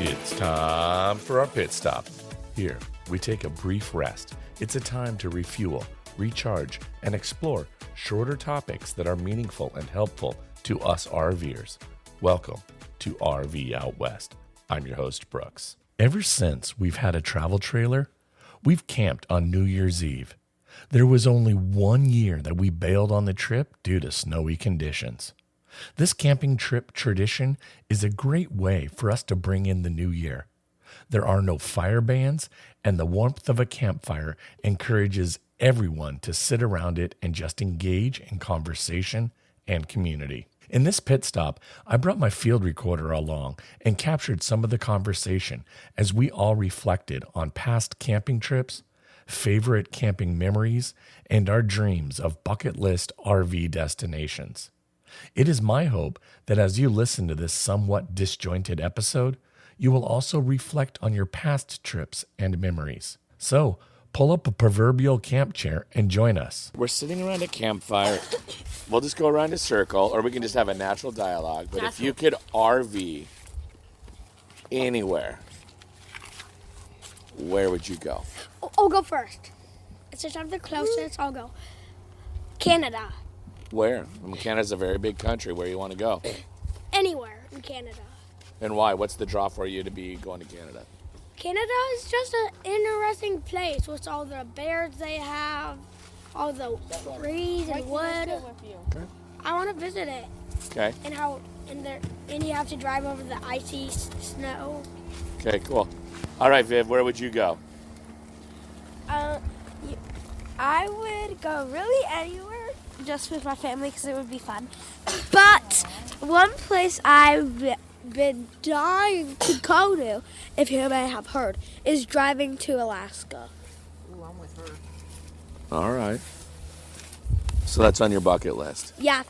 It's time for our pit stop. Here, we take a brief rest. It's a time to refuel, recharge, and explore shorter topics that are meaningful and helpful to us RVers. Welcome to RV Out West. I'm your host, Brooks. Ever since we've had a travel trailer, we've camped on New Year's Eve. There was only 1 year that we bailed on the trip due to snowy conditions. This camping trip tradition is a great way for us to bring in the new year. There are no fire bans, and the warmth of a campfire encourages everyone to sit around it and just engage in conversation and community. In this pit stop, I brought my field recorder along and captured some of the conversation as we all reflected on past camping trips, favorite camping memories, and our dreams of bucket list RV destinations. It is my hope that as you listen to this somewhat disjointed episode, you will also reflect on your past trips and memories. So, pull up a proverbial camp chair and join us. We're sitting around a campfire. We'll just go around a circle, or we can just have a natural dialogue. But if you could RV anywhere, where would you go? I'll go first. Since I'm the closest, I'll go. Canada. Where? I mean, Canada's a very big country. Where you want to go? Anywhere in Canada. And why? What's the draw for you to be going to Canada? Canada is just an interesting place with all the bears they have, all the trees and wood. Okay. I want to visit it. Okay. And you have to drive over the icy snow. Okay, cool. All right, Viv, where would you go? I would go really anywhere just with my family because it would be fun. But one place I've been dying to go to, if you may have heard, is driving to Alaska. Ooh, I'm with her. All right. So that's on your bucket list. Yeah.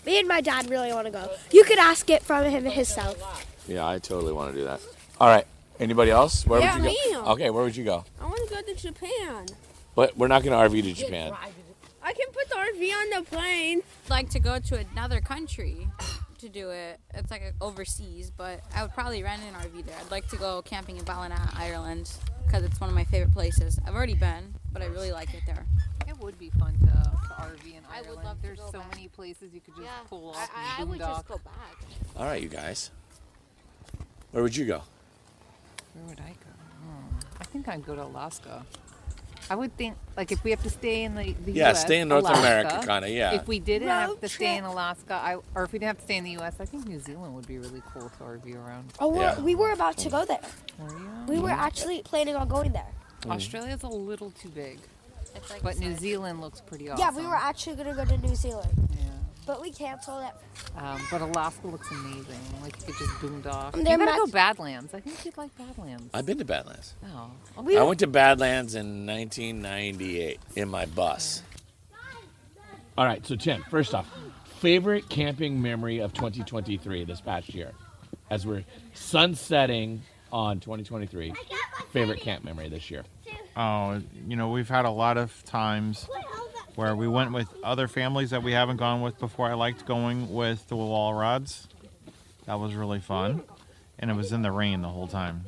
Me and my dad really want to go. You could ask it from him himself. Yeah, I totally want to do that. All right. Anybody else? Where would you go? Me. Okay, where would you go? I want to go to Japan. But we're not going to RV to Japan. I can put the RV on the plane. Like to go to another country to do it. It's like overseas, but I would probably rent an RV there. I'd like to go camping in Ballina, Ireland, because it's one of my favorite places. I've already been, but I really like it there. It would be fun to RV in Ireland. I would love to There's go so back. many places you could just pull off I and would boondock. just go back. All right, you guys. Where would you go? Where would I go? I think I'd go to Alaska. I would think, like, if we have to stay in the Yeah, U.S., stay in North Alaska. America, kind of, yeah. If we didn't have Road to stay in trip. Alaska, or if we didn't have to stay in the U.S., I think New Zealand would be really cool to RV around. Oh, Yeah. we were about to go there. Were you? We were actually planning on going there. Australia's a little too big, It's like but New Zealand looks pretty awesome. Yeah, we were actually going to go to New Zealand, Yeah. but we canceled it. But Alaska looks amazing. Like, you could just boondock. You They're gotta go much- Badlands. I think you'd like Badlands. I've been to Badlands. Oh. We I went to Badlands in 1998 in my bus. All right, so Tim, first off, favorite camping memory of 2023 this past year? As we're sunsetting on 2023, favorite camp memory this year? Oh, we've had a lot of times where we went with other families that we haven't gone with before. I liked going with the wall rods. That was really fun. And it was in the rain the whole time.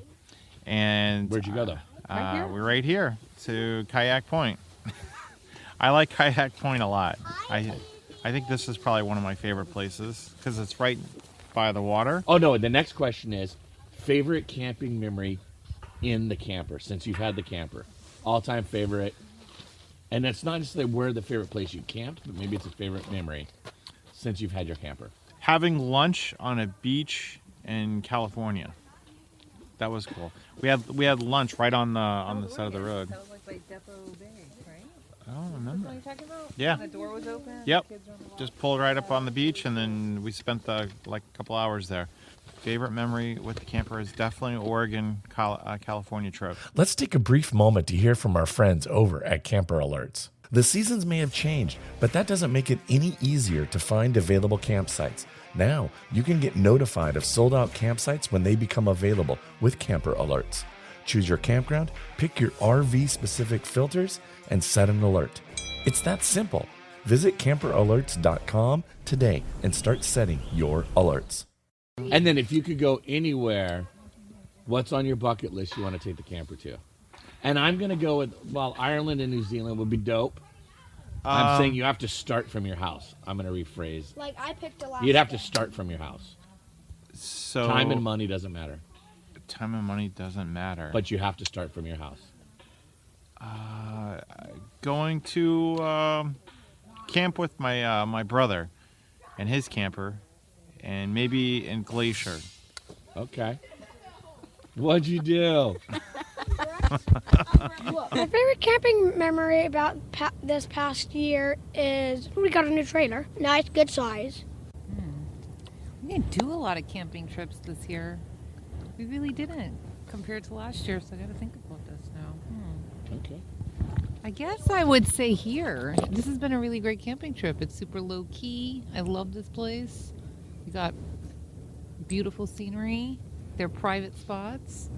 And Where'd you go, though? We're right here to Kayak Point. I like Kayak Point a lot. I think this is probably one of my favorite places because it's right by the water. Oh, no, the next question is favorite camping memory in the camper, since you've had the camper. All-time favorite. And it's not necessarily where the favorite place you camped, but maybe it's a favorite memory since you've had your camper. Having lunch on a beach in California. That was cool. We had lunch right on the side of the road. That was like by Depot Bay, right? I don't remember. What are you talking about? Yeah. The door was open? Yep. Kids were on the walk. Just pulled right up on the beach, and then we spent a couple hours there. Favorite memory with the camper is definitely Oregon, California trip. Let's take a brief moment to hear from our friends over at Camper Alerts. The seasons may have changed, but that doesn't make it any easier to find available campsites. Now, you can get notified of sold-out campsites when they become available with Camper Alerts. Choose your campground, pick your RV-specific filters, and set an alert. It's that simple. Visit camperalerts.com today and start setting your alerts. And then if you could go anywhere What's on your bucket list you want to take the camper to? And I'm going to go with, Ireland and New Zealand would be dope. I'm saying you have to start from your house. I'm going to rephrase. Like I picked Alaska. You'd have to start from your house. So Time and money doesn't matter. Time and money doesn't matter. But you have to start from your house. Going to camp with my brother and his camper, and maybe in Glacier. Okay. What'd you do? My favorite camping memory about this past year is we got a new trailer. Nice, good size. We didn't do a lot of camping trips this year. We really didn't compared to last year, so I got to think about this now. Okay. I guess I would say here. This has been a really great camping trip. It's super low key. I love this place. We got beautiful scenery. They're private spots.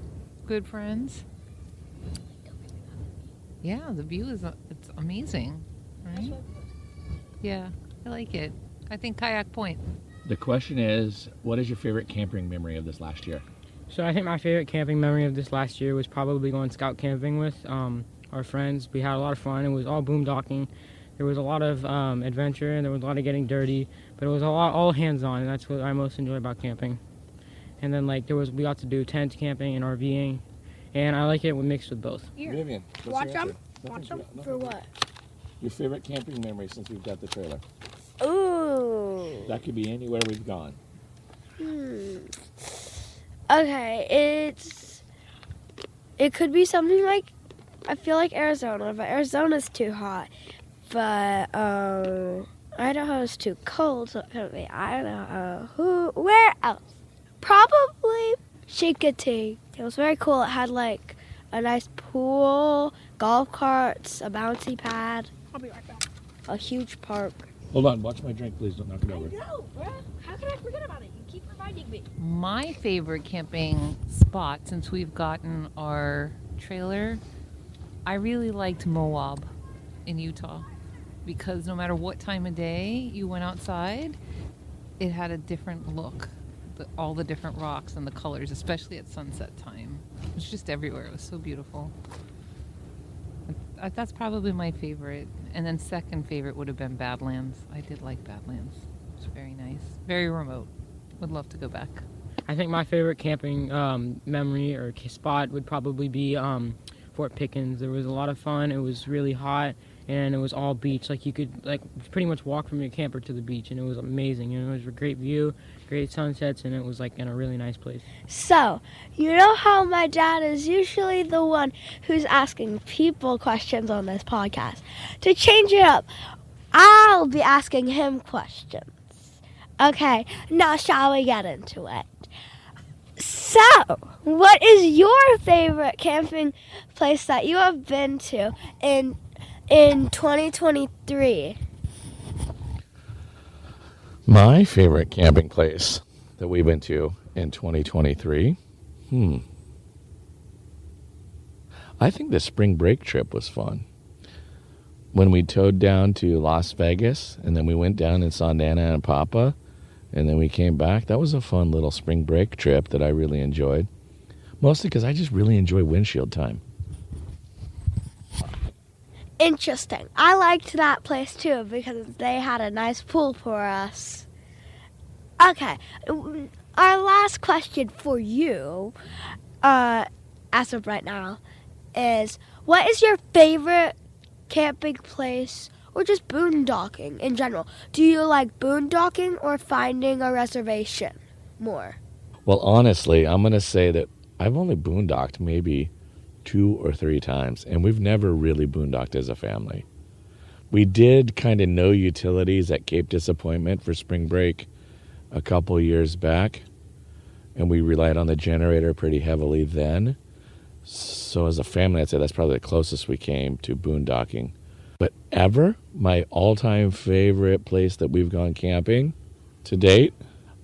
Good friends. Yeah, the view it's amazing. Right? Yeah, I like it. I think Kayak Point. The question is, what is your favorite camping memory of this last year? So I think my favorite camping memory of this last year was probably going scout camping with our friends. We had a lot of fun. It was all boondocking. There was a lot of adventure, and there was a lot of getting dirty, but it was all hands-on, and that's what I most enjoy about camping. And then we got to do tent camping and RVing, and I like it mixed with both. Vivian, Watch them. Watch them. For what? Your favorite camping memory since we've got the trailer. Ooh. That could be anywhere we've gone. Okay, it could be something like, I feel like Arizona, but Arizona's too hot. But Idaho's too cold, so it could be Idaho. Where else? Probably Chincoteague. It was very cool. It had a nice pool, golf carts, a bouncy pad. I'll be right back. A huge park. Hold on, watch my drink, please. Don't knock it over. No, bruh. How can I forget about it? You keep reminding me. My favorite camping spot since we've gotten our trailer, I really liked Moab in Utah because no matter what time of day you went outside, it had a different look. All the different rocks and the colors, especially at sunset time. It was just everywhere. It was so beautiful. That's probably my favorite. And then second favorite would have been Badlands. I did like Badlands. It was very nice. Very remote. Would love to go back. I think my favorite camping memory or spot would probably be Fort Pickens. There was a lot of fun. It was really hot, and it was all beach. You could pretty much walk from your camper to the beach, and it was amazing. It was a great view, great sunsets, and it was in a really nice place. So, you know how my dad is usually the one who's asking people questions on this podcast. To change it up, I'll be asking him questions. Okay, now shall we get into it? So, what is your favorite camping place that you have been to in 2023? My favorite camping place that we went to in 2023? I think the spring break trip was fun. When we towed down to Las Vegas, and then we went down and saw Nana and Papa, and then we came back. That was a fun little spring break trip that I really enjoyed. Mostly because I just really enjoy windshield time. Interesting. I liked that place too because they had a nice pool for us. Okay, our last question for you, as of right now, is what is your favorite camping place or just boondocking in general? Do you like boondocking or finding a reservation more? Well, honestly, I'm going to say that I've only boondocked maybe 2 or 3 times, and we've never really boondocked as a family. We did kind of no utilities at Cape Disappointment for spring break a couple years back, and we relied on the generator pretty heavily then. So as a family, I'd say that's probably the closest we came to boondocking. But ever, my all-time favorite place that we've gone camping to date,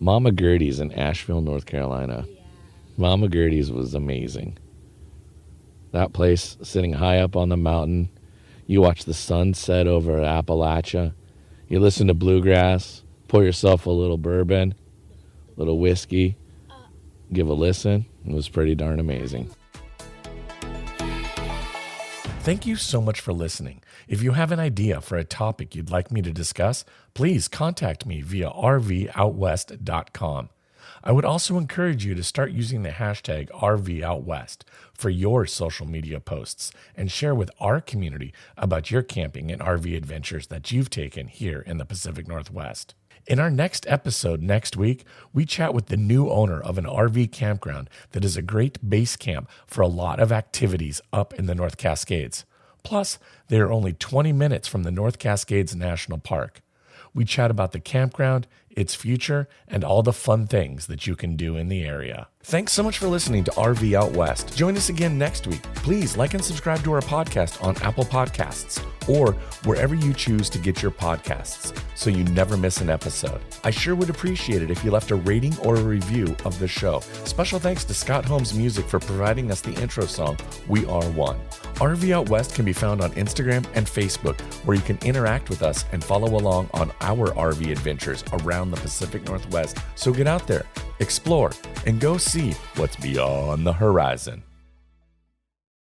Mama Gertie's in Asheville, North Carolina. Yeah. Mama Gertie's was amazing. That place, sitting high up on the mountain, you watch the sun set over Appalachia, you listen to bluegrass, pour yourself a little bourbon, a little whiskey. Give a listen. It was pretty darn amazing. Thank you so much for listening. If you have an idea for a topic you'd like me to discuss, please contact me via rvoutwest.com. I would also encourage you to start using the hashtag RVOutWest for your social media posts and share with our community about your camping and RV adventures that you've taken here in the Pacific Northwest. In our next episode next week, we chat with the new owner of an RV campground that is a great base camp for a lot of activities up in the North Cascades. Plus, they are only 20 minutes from the North Cascades National Park. We chat about the campground, its future, and all the fun things that you can do in the area. Thanks so much for listening to RV Out West. Join us again next week. Please like and subscribe to our podcast on Apple Podcasts or wherever you choose to get your podcasts so you never miss an episode. I sure would appreciate it if you left a rating or a review of the show. Special thanks to Scott Holmes Music for providing us the intro song, We Are One. RV Out West can be found on Instagram and Facebook, where you can interact with us and follow along on our RV adventures around the Pacific Northwest. So get out there, explore, and go see what's beyond the horizon.